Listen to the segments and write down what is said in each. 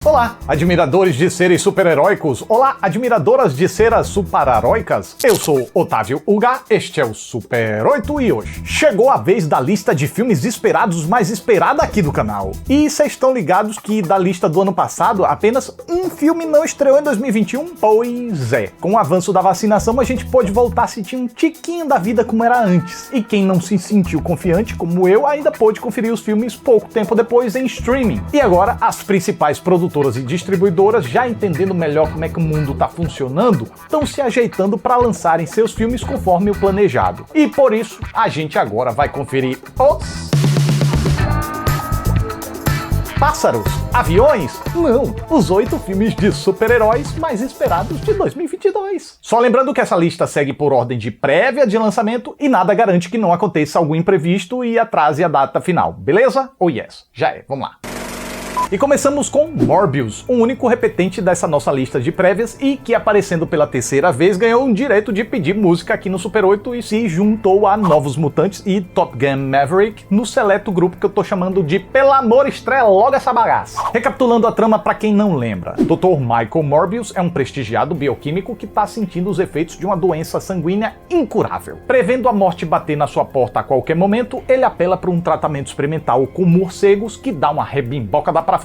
Olá, admiradores de seres super-heróicos! Olá, admiradoras de seras super-heróicas! Eu sou Otávio Uga, este é o Super 8 e hoje chegou a vez da lista de filmes esperados mais esperada aqui do canal. E vocês estão ligados que da lista do ano passado, apenas um filme não estreou em 2021? Pois é, com o avanço da vacinação a gente pôde voltar a sentir um tiquinho da vida como era antes. E quem não se sentiu confiante, como eu, ainda pôde conferir os filmes pouco tempo depois em streaming. E agora, as principais produtoras e distribuidoras, já entendendo melhor como é que o mundo está funcionando, estão se ajeitando para lançarem seus filmes conforme o planejado. E por isso, a gente agora vai conferir os... Pássaros? Aviões? Não, os 8 filmes de super-heróis mais esperados de 2022. Só lembrando que essa lista segue por ordem de prévia de lançamento e nada garante que não aconteça algum imprevisto e atrase a data final, beleza? Oh yes, já é, vamos lá. E começamos com Morbius, o único repetente dessa nossa lista de prévias e que, aparecendo pela terceira vez, ganhou o direito de pedir música aqui no Super 8 e se juntou a Novos Mutantes e Top Gun Maverick no seleto grupo que eu tô chamando de Pelo Amor, estreia logo essa bagaça. Recapitulando a trama para quem não lembra, Dr. Michael Morbius é um prestigiado bioquímico que tá sentindo os efeitos de uma doença sanguínea incurável. Prevendo a morte bater na sua porta a qualquer momento, ele apela para um tratamento experimental com morcegos que dá uma rebimboca da parafuseta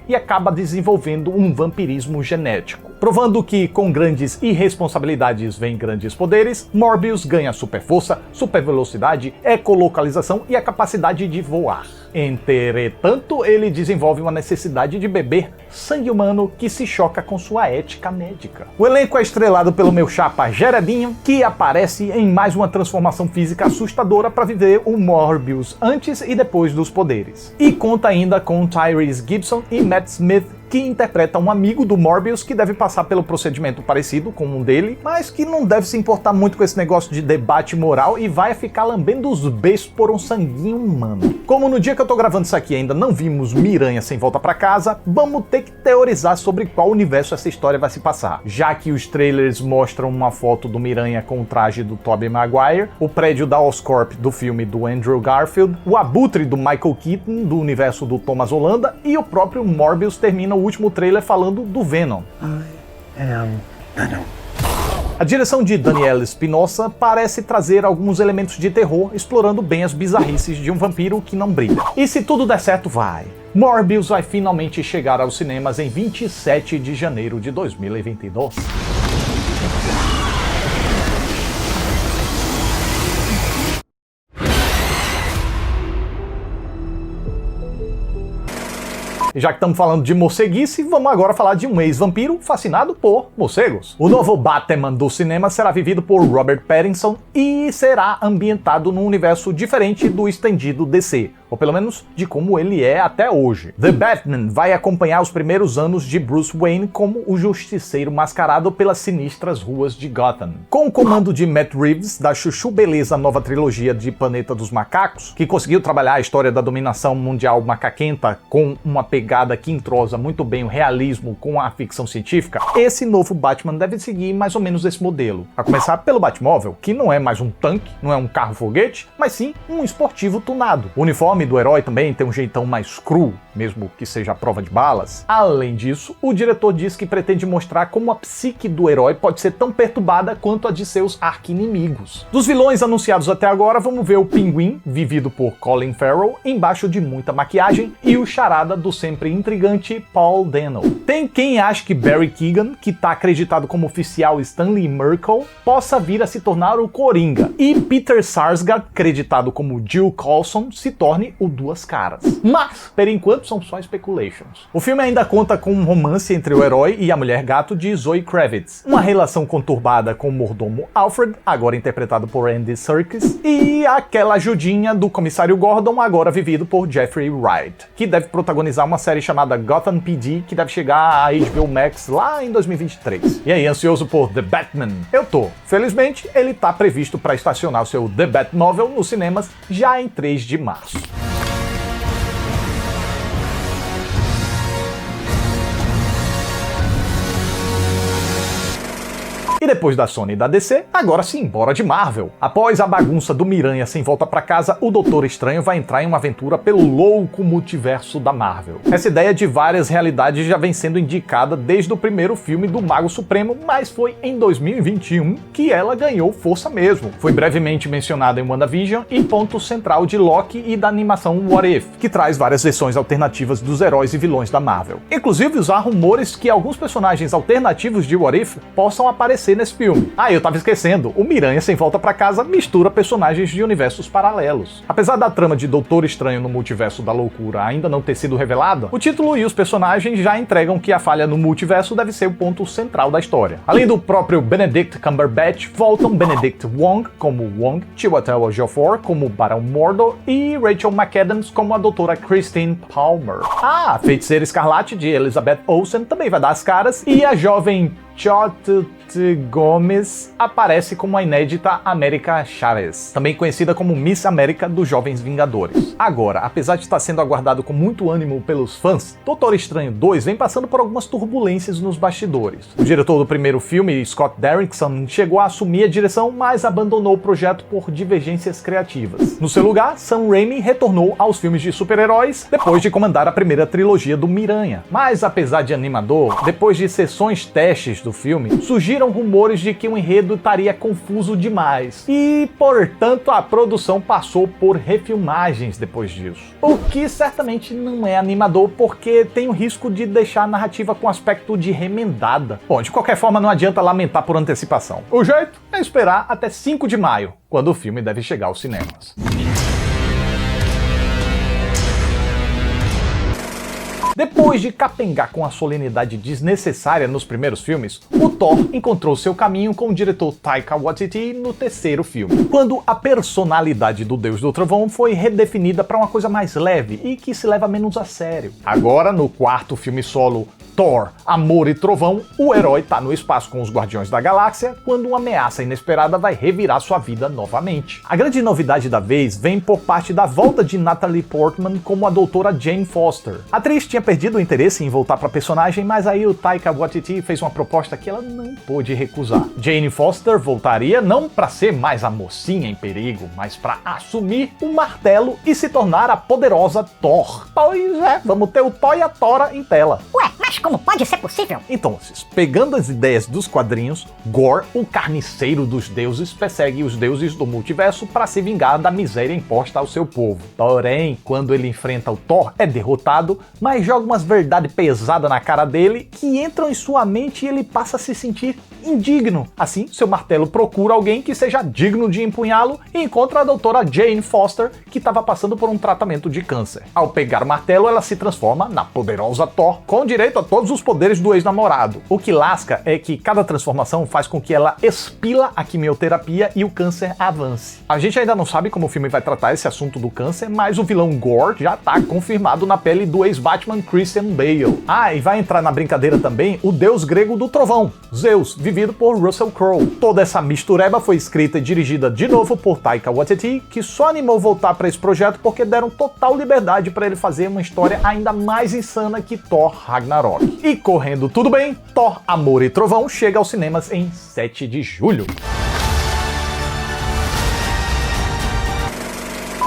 e acaba desenvolvendo um vampirismo genético. Provando que com grandes irresponsabilidades vem grandes poderes, Morbius ganha super força, super velocidade, ecolocalização e a capacidade de voar. Entretanto, ele desenvolve uma necessidade de beber sangue humano que se choca com sua ética médica. O elenco é estrelado pelo meu chapa Gerardinho, que aparece em mais uma transformação física assustadora para viver o Morbius antes e depois dos poderes. E conta ainda com Tyrese Gibson e Matt Smith, que interpreta um amigo do Morbius que deve passar pelo procedimento parecido com um dele, mas que não deve se importar muito com esse negócio de debate moral e vai ficar lambendo os beijos por um sanguinho humano. Como no dia que eu tô gravando isso aqui ainda não vimos Miranha Sem Volta Pra Casa, vamos ter que teorizar sobre qual universo essa história vai se passar. Já que os trailers mostram uma foto do Miranha com o traje do Tobey Maguire, o prédio da Oscorp do filme do Andrew Garfield, o abutre do Michael Keaton do universo do Thomas Holland e o próprio Morbius termina o último trailer falando do Venom. I am Venom. A direção de Daniel Espinosa parece trazer alguns elementos de terror, explorando bem as bizarrices de um vampiro que não brilha. E se tudo der certo, vai. Morbius vai finalmente chegar aos cinemas em 27 de janeiro de 2022. Já que estamos falando de morceguice, vamos agora falar de um ex-vampiro fascinado por morcegos. O novo Batman do cinema será vivido por Robert Pattinson e será ambientado num universo diferente do estendido DC, ou pelo menos de como ele é até hoje. The Batman vai acompanhar os primeiros anos de Bruce Wayne como o justiceiro mascarado pelas sinistras ruas de Gotham. Com o comando de Matt Reeves, da Chuchu Beleza nova trilogia de Planeta dos Macacos, que conseguiu trabalhar a história da dominação mundial macaquenta com uma pegada que entrosa muito bem o realismo com a ficção científica, esse novo Batman deve seguir mais ou menos esse modelo. A começar pelo Batmóvel, que não é mais um tanque, não é um carro-foguete, mas sim um esportivo tunado. O uniforme do herói também tem um jeitão mais cru, mesmo que seja a prova de balas. Além disso, o diretor diz que pretende mostrar como a psique do herói pode ser tão perturbada quanto a de seus arqui-inimigos. Dos vilões anunciados até agora, vamos ver o Pinguim, vivido por Colin Farrell, embaixo de muita maquiagem, e o Charada do sempre intrigante Paul Dano. Tem quem acha que Barry Keoghan, que está acreditado como oficial Stanley Merkel, possa vir a se tornar o Coringa, e Peter Sarsgaard, acreditado como Jill Coulson, se torne o Duas Caras. Mas, por enquanto, são só speculations. O filme ainda conta com um romance entre o herói e a mulher gato de Zoe Kravitz, uma relação conturbada com o mordomo Alfred, agora interpretado por Andy Serkis, e aquela ajudinha do comissário Gordon, agora vivido por Jeffrey Wright, que deve protagonizar uma série chamada Gotham PD, que deve chegar à HBO Max lá em 2023. E aí, ansioso por The Batman? Eu tô. Felizmente, ele tá previsto para estacionar o seu The Batmóvel nos cinemas já em 3 de março. E depois da Sony e da DC, agora sim, bora de Marvel. Após a bagunça do Miranha sem volta pra casa, o Doutor Estranho vai entrar em uma aventura pelo louco multiverso da Marvel. Essa ideia de várias realidades já vem sendo indicada desde o primeiro filme do Mago Supremo, mas foi em 2021 que ela ganhou força mesmo. Foi brevemente mencionada em WandaVision e ponto central de Loki e da animação What If, que traz várias versões alternativas dos heróis e vilões da Marvel. Inclusive, há rumores que alguns personagens alternativos de What If possam aparecer nesse filme. Ah, eu tava esquecendo, o Miranha sem volta pra casa mistura personagens de universos paralelos. Apesar da trama de Doutor Estranho no Multiverso da Loucura ainda não ter sido revelada, o título e os personagens já entregam que a falha no multiverso deve ser o ponto central da história. Além do próprio Benedict Cumberbatch, voltam Benedict Wong como Wong, Chiwetel Ejiofor como Barão Mordo e Rachel McAdams como a Doutora Christine Palmer. A Feiticeira Escarlate de Elizabeth Olsen também vai dar as caras e a jovem Chiwetel Gomes aparece como a inédita América Chaves, também conhecida como Miss América dos Jovens Vingadores. Agora, apesar de estar sendo aguardado com muito ânimo pelos fãs, Doutor Estranho 2 vem passando por algumas turbulências nos bastidores. O diretor do primeiro filme, Scott Derrickson, chegou a assumir a direção, mas abandonou o projeto por divergências criativas. No seu lugar, Sam Raimi retornou aos filmes de super-heróis depois de comandar a primeira trilogia do Miranha. Mas apesar de animador, depois de sessões testes do filme, surgiram rumores de que o enredo estaria confuso demais e, portanto, a produção passou por refilmagens depois disso. O que certamente não é animador porque tem o risco de deixar a narrativa com aspecto de remendada. Bom, de qualquer forma, não adianta lamentar por antecipação. O jeito é esperar até 5 de maio, quando o filme deve chegar aos cinemas. Depois de capengar com a solenidade desnecessária nos primeiros filmes, o Thor encontrou seu caminho com o diretor Taika Waititi no terceiro filme, quando a personalidade do Deus do Trovão foi redefinida para uma coisa mais leve e que se leva menos a sério. Agora, no quarto filme solo Thor, Amor e Trovão, o herói tá no espaço com os Guardiões da Galáxia quando uma ameaça inesperada vai revirar sua vida novamente. A grande novidade da vez vem por parte da volta de Natalie Portman como a doutora Jane Foster. A atriz tinha perdido o interesse em voltar para a personagem, mas aí o Taika Waititi fez uma proposta que ela não pôde recusar. Jane Foster voltaria não para ser mais a mocinha em perigo, mas para assumir o martelo e se tornar a poderosa Thor. Pois é, vamos ter o Thor e a Tora em tela. Ué, mas como pode ser possível? Então, pegando as ideias dos quadrinhos, Gorr, o carniceiro dos deuses, persegue os deuses do multiverso para se vingar da miséria imposta ao seu povo. Porém, quando ele enfrenta o Thor, é derrotado, mas joga umas verdades pesadas na cara dele que entram em sua mente e ele passa a se sentir indigno. Assim, seu martelo procura alguém que seja digno de empunhá-lo e encontra a doutora Jane Foster, que estava passando por um tratamento de câncer. Ao pegar o martelo, ela se transforma na poderosa Thor, com direito a todos os poderes do ex-namorado. O que lasca é que cada transformação faz com que ela expila a quimioterapia e o câncer avance. A gente ainda não sabe como o filme vai tratar esse assunto do câncer, mas o vilão Gorr já tá confirmado na pele do ex-Batman Christian Bale. Ah, e vai entrar na brincadeira também o deus grego do trovão, Zeus, vivido por Russell Crowe. Toda essa mistureba foi escrita e dirigida de novo por Taika Waititi, que só animou voltar para esse projeto porque deram total liberdade para ele fazer uma história ainda mais insana que Thor Ragnarok. E correndo tudo bem, Thor, Amor e Trovão chega aos cinemas em 7 de julho.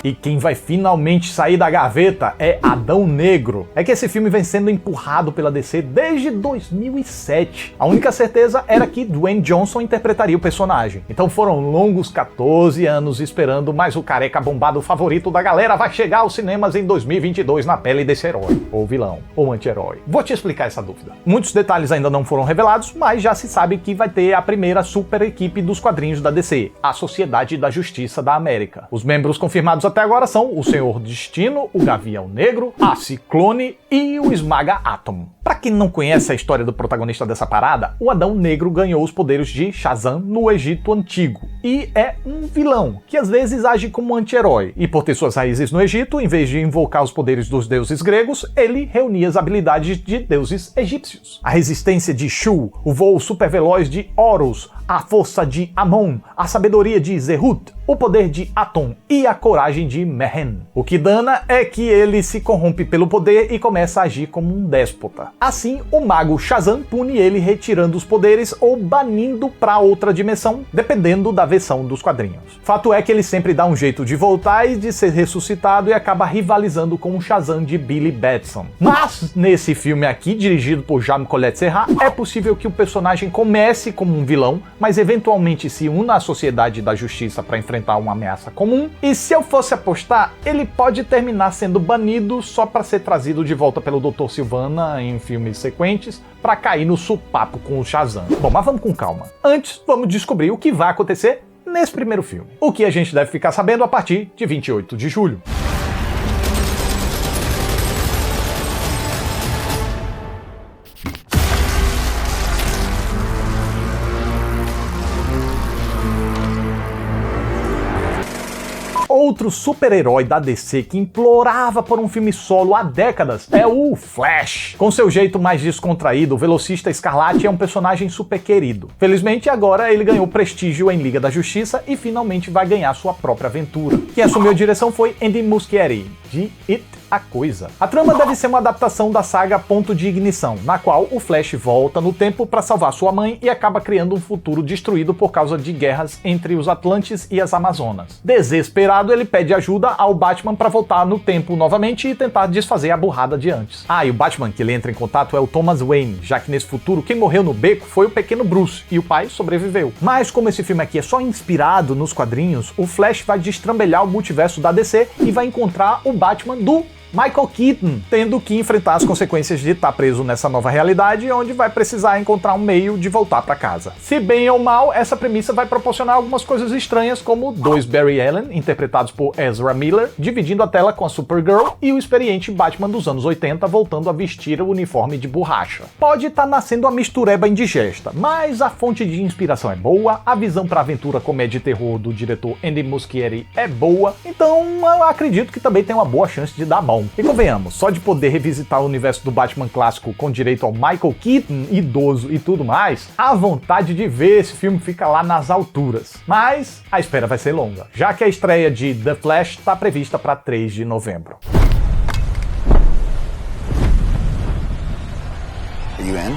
E quem vai finalmente sair da gaveta é Adão Negro. É que esse filme vem sendo empurrado pela DC desde 2007. A única certeza era que Dwayne Johnson interpretaria o personagem. Então foram longos 14 anos esperando, mas o careca bombado favorito da galera vai chegar aos cinemas em 2022 na pele desse herói, ou vilão, ou anti-herói. Vou te explicar essa dúvida. Muitos detalhes ainda não foram revelados, mas já se sabe que vai ter a primeira super equipe dos quadrinhos da DC, a Sociedade da Justiça da América. Os membros confirmados até agora são o Senhor Destino, o Gavião Negro, a Ciclone e o Esmaga Átomo. Pra quem não conhece a história do protagonista dessa parada, o Adão Negro ganhou os poderes de Shazam no Egito Antigo e é um vilão que às vezes age como um anti-herói. E por ter suas raízes no Egito, em vez de invocar os poderes dos deuses gregos, ele reunia as habilidades de deuses egípcios. A resistência de Shu, o voo superveloz de Horus, a força de Amon, a sabedoria de Zerut, o poder de Atom e a coragem de Mehen. O que dana é que ele se corrompe pelo poder e começa a agir como um déspota. Assim, o mago Shazam pune ele retirando os poderes ou banindo para outra dimensão, dependendo da versão dos quadrinhos. Fato é que ele sempre dá um jeito de voltar e de ser ressuscitado e acaba rivalizando com o Shazam de Billy Batson. Mas, nesse filme aqui, dirigido por Jean Colette Serra, é possível que o personagem comece como um vilão, mas eventualmente se una à Sociedade da Justiça para enfrentar uma ameaça comum, e se eu fosse apostar, ele pode terminar sendo banido só para ser trazido de volta pelo Dr. Sivana em filmes sequentes, para cair no supapo com o Shazam. Bom, mas vamos com calma. Antes, vamos descobrir o que vai acontecer nesse primeiro filme. O que a gente deve ficar sabendo a partir de 28 de julho. Outro super-herói da DC que implorava por um filme solo há décadas é o Flash. Com seu jeito mais descontraído, o Velocista Escarlate é um personagem super querido. Felizmente, agora ele ganhou prestígio em Liga da Justiça e finalmente vai ganhar sua própria aventura. Quem assumiu a direção foi Andy Muschietti, de It, a Coisa. A trama deve ser uma adaptação da saga Ponto de Ignição, na qual o Flash volta no tempo para salvar sua mãe e acaba criando um futuro destruído por causa de guerras entre os Atlantes e as Amazonas. Desesperado, ele pede ajuda ao Batman para voltar no tempo novamente e tentar desfazer a burrada de antes. E o Batman que ele entra em contato é o Thomas Wayne, já que nesse futuro quem morreu no beco foi o pequeno Bruce e o pai sobreviveu. Mas como esse filme aqui é só inspirado nos quadrinhos, o Flash vai destrambelhar o multiverso da DC e vai encontrar o Batman do Michael Keaton, tendo que enfrentar as consequências de estar preso nessa nova realidade, onde vai precisar encontrar um meio de voltar para casa. Se bem ou mal, essa premissa vai proporcionar algumas coisas estranhas, como dois Barry Allen, interpretados por Ezra Miller, dividindo a tela com a Supergirl, e o experiente Batman dos anos 80 voltando a vestir o uniforme de borracha. Pode estar nascendo uma mistureba indigesta, mas a fonte de inspiração é boa, a visão para a aventura comédia e terror do diretor Andy Muschietti é boa, então eu acredito que também tem uma boa chance de dar bom. E convenhamos, só de poder revisitar o universo do Batman clássico com direito ao Michael Keaton, idoso e tudo mais, a vontade de ver esse filme fica lá nas alturas. Mas a espera vai ser longa, já que a estreia de The Flash está prevista para 3 de novembro. Are you in?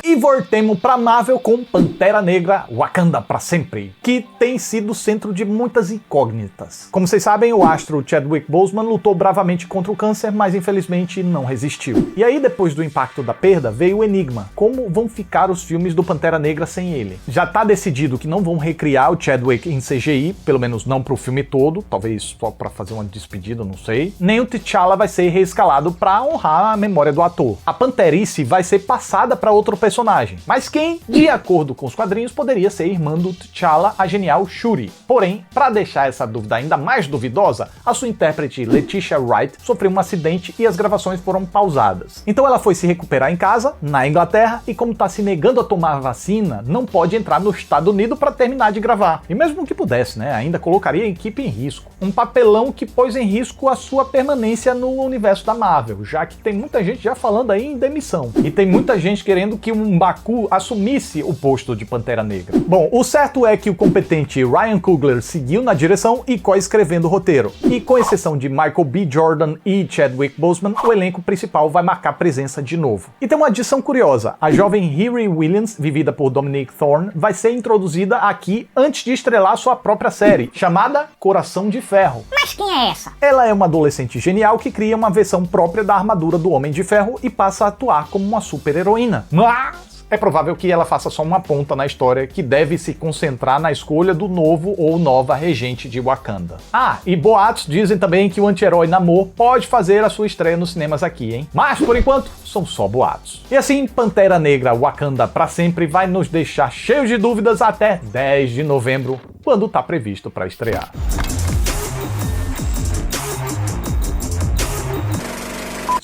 E voltemos pra Marvel com Pantera Negra Wakanda pra sempre, que tem sido centro de muitas incógnitas. Como vocês sabem, o astro Chadwick Boseman lutou bravamente contra o câncer, mas infelizmente não resistiu. E aí, depois do impacto da perda, veio o enigma: como vão ficar os filmes do Pantera Negra sem ele? Já tá decidido que não vão recriar o Chadwick em CGI, pelo menos não pro filme todo, talvez só pra fazer uma despedida, não sei. Nem o T'Challa vai ser reescalado pra honrar a memória do ator. A Panterice vai ser passada pra outro personagem, mas quem, de acordo com os quadrinhos, poderia ser irmã do T'Challa, a genial Shuri. Porém, para deixar essa dúvida ainda mais duvidosa, a sua intérprete Letitia Wright sofreu um acidente e as gravações foram pausadas. Então ela foi se recuperar em casa, na Inglaterra, e como está se negando a tomar a vacina, não pode entrar no Estados Unidos para terminar de gravar. E mesmo que pudesse, ainda colocaria a equipe em risco. Um papelão que pôs em risco a sua permanência no universo da Marvel, já que tem muita gente já falando aí em demissão. E tem muita gente querendo que um M'Baku assumisse o posto de Pantera Negra. Bom, o certo é que o competente Ryan Coogler seguiu na direção e co-escrevendo o roteiro. E com exceção de Michael B. Jordan e Chadwick Boseman, o elenco principal vai marcar presença de novo. E tem uma adição curiosa: a jovem Riri Williams, vivida por Dominique Thorne, vai ser introduzida aqui antes de estrelar sua própria série, chamada Coração de Ferro. Mas quem é essa? Ela é uma adolescente genial que cria uma versão própria da armadura do Homem de Ferro e passa a atuar como uma super-heroína. Mas é provável que ela faça só uma ponta na história que deve se concentrar na escolha do novo ou nova regente de Wakanda. E boatos dizem também que o anti-herói Namor pode fazer a sua estreia nos cinemas aqui, hein? Mas, por enquanto, são só boatos. E assim, Pantera Negra Wakanda pra sempre vai nos deixar cheios de dúvidas até 10 de novembro, quando tá previsto para estrear.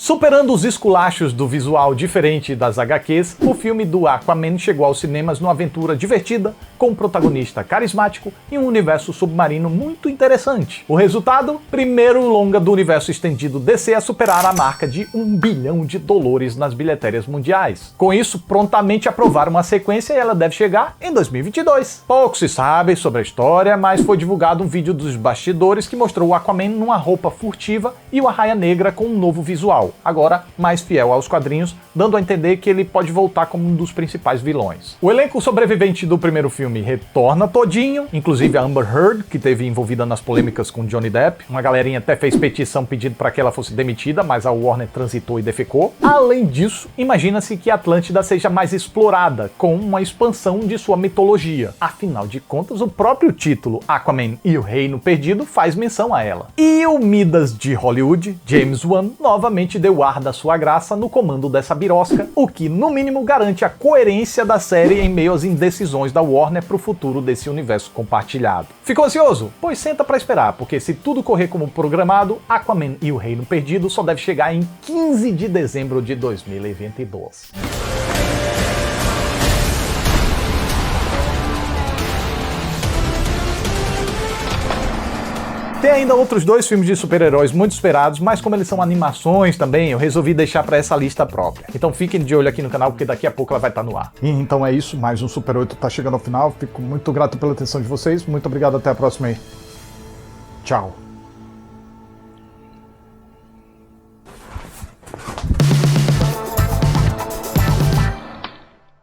Superando os esculachos do visual diferente das HQs, o filme do Aquaman chegou aos cinemas numa aventura divertida, com um protagonista carismático e um universo submarino muito interessante. O resultado? Primeiro longa do universo estendido DC a superar a marca de $1 bilhão nas bilhetérias mundiais. Com isso, prontamente aprovaram uma sequência e ela deve chegar em 2022. Pouco se sabe sobre a história, mas foi divulgado um vídeo dos bastidores que mostrou o Aquaman numa roupa furtiva e o Arraia Negra com um novo visual, agora mais fiel aos quadrinhos, dando a entender que ele pode voltar como um dos principais vilões. O elenco sobrevivente do primeiro filme retorna todinho, inclusive a Amber Heard, que esteve envolvida nas polêmicas com Johnny Depp. Uma galerinha até fez petição pedindo para que ela fosse demitida, mas a Warner transitou e defecou. Além disso, imagina-se que Atlântida seja mais explorada, com uma expansão de sua mitologia. Afinal de contas, o próprio título Aquaman e o Reino Perdido faz menção a ela. E o Midas de Hollywood, James Wan, novamente deu ar da sua graça no comando dessa birosca, o que, no mínimo, garante a coerência da série em meio às indecisões da Warner pro futuro desse universo compartilhado. Ficou ansioso? Pois senta pra esperar, porque se tudo correr como programado, Aquaman e o Reino Perdido só deve chegar em 15 de dezembro de 2022. Tem ainda outros 2 filmes de super-heróis muito esperados, mas como eles são animações também, eu resolvi deixar para essa lista própria. Então fiquem de olho aqui no canal, porque daqui a pouco ela vai estar no ar. E então é isso, mais um Super 8 tá chegando ao final. Fico muito grato pela atenção de vocês. Muito obrigado, até a próxima aí. Tchau.